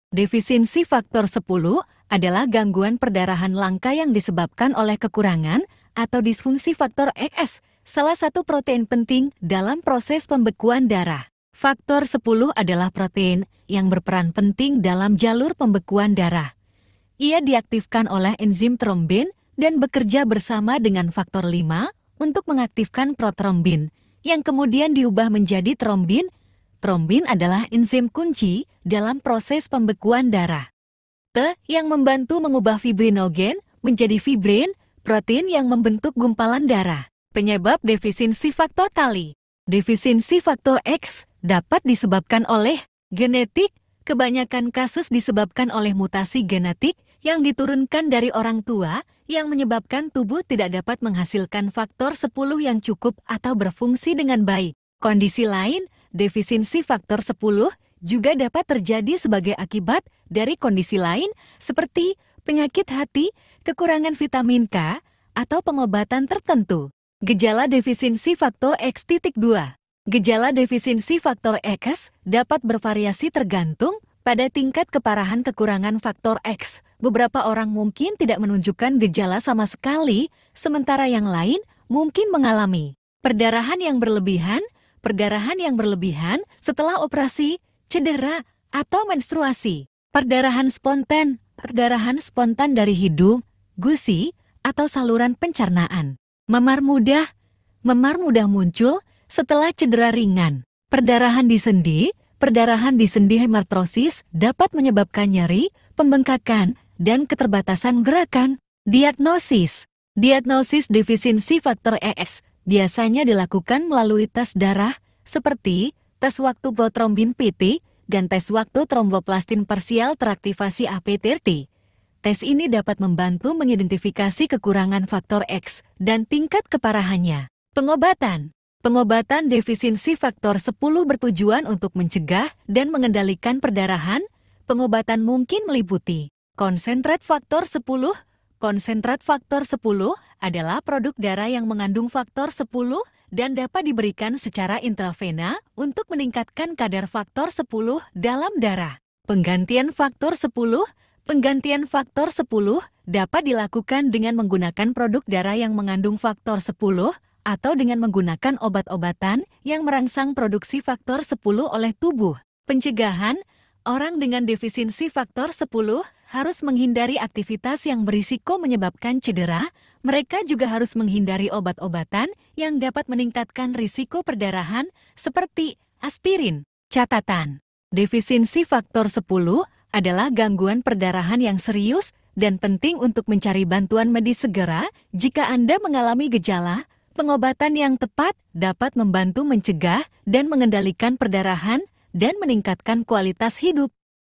Defisiensi faktor 10 adalah gangguan perdarahan langka yang disebabkan oleh kekurangan atau disfungsi faktor X, salah satu protein penting dalam proses pembekuan darah. Faktor 10 adalah protein yang berperan penting dalam jalur pembekuan darah. Ia diaktifkan oleh enzim trombin dan bekerja bersama dengan faktor 5 untuk mengaktifkan protrombin, yang kemudian diubah menjadi trombin. Trombin adalah enzim kunci dalam proses pembekuan darah. Yang membantu mengubah fibrinogen menjadi fibrin, protein yang membentuk gumpalan darah. Penyebab defisiensi faktor kali. Defisiensi faktor X dapat disebabkan oleh genetik. Kebanyakan kasus disebabkan oleh mutasi genetik yang diturunkan dari orang tua yang menyebabkan tubuh tidak dapat menghasilkan faktor 10 yang cukup atau berfungsi dengan baik. Kondisi lain, defisiensi faktor 10 juga dapat terjadi sebagai akibat dari kondisi lain seperti penyakit hati, kekurangan vitamin K, atau pengobatan tertentu. Gejala defisiensi faktor X.2. Gejala defisiensi faktor X dapat bervariasi tergantung pada tingkat keparahan kekurangan faktor X. Beberapa orang mungkin tidak menunjukkan gejala sama sekali, sementara yang lain mungkin mengalami perdarahan yang berlebihan setelah operasi, cedera, atau menstruasi. Perdarahan spontan dari hidung, gusi, atau saluran pencernaan. Memar mudah muncul setelah cedera ringan. Perdarahan di sendi hemartrosis dapat menyebabkan nyeri, pembengkakan, dan keterbatasan gerakan. Diagnosis defisiensi faktor X biasanya dilakukan melalui tes darah seperti tes waktu protrombin PT dan tes waktu tromboplastin parsial teraktivasi AP30. Tes ini dapat membantu mengidentifikasi kekurangan faktor X dan tingkat keparahannya. Pengobatan defisiensi faktor 10 bertujuan untuk mencegah dan mengendalikan perdarahan. Pengobatan mungkin meliputi konsentrat faktor 10. Konsentrat faktor 10 adalah produk darah yang mengandung faktor 10 dan dapat diberikan secara intravena untuk meningkatkan kadar faktor 10 dalam darah. Penggantian faktor 10 dapat dilakukan dengan menggunakan produk darah yang mengandung faktor 10 atau dengan menggunakan obat-obatan yang merangsang produksi faktor 10 oleh tubuh. Pencegahan, orang dengan defisiensi faktor 10 harus menghindari aktivitas yang berisiko menyebabkan cedera. Mereka juga harus menghindari obat-obatan yang dapat meningkatkan risiko perdarahan seperti aspirin. Catatan, defisiensi faktor 10 adalah gangguan perdarahan yang serius dan penting untuk mencari bantuan medis segera. Jika Anda mengalami gejala, pengobatan yang tepat dapat membantu mencegah dan mengendalikan perdarahan dan meningkatkan kualitas hidup.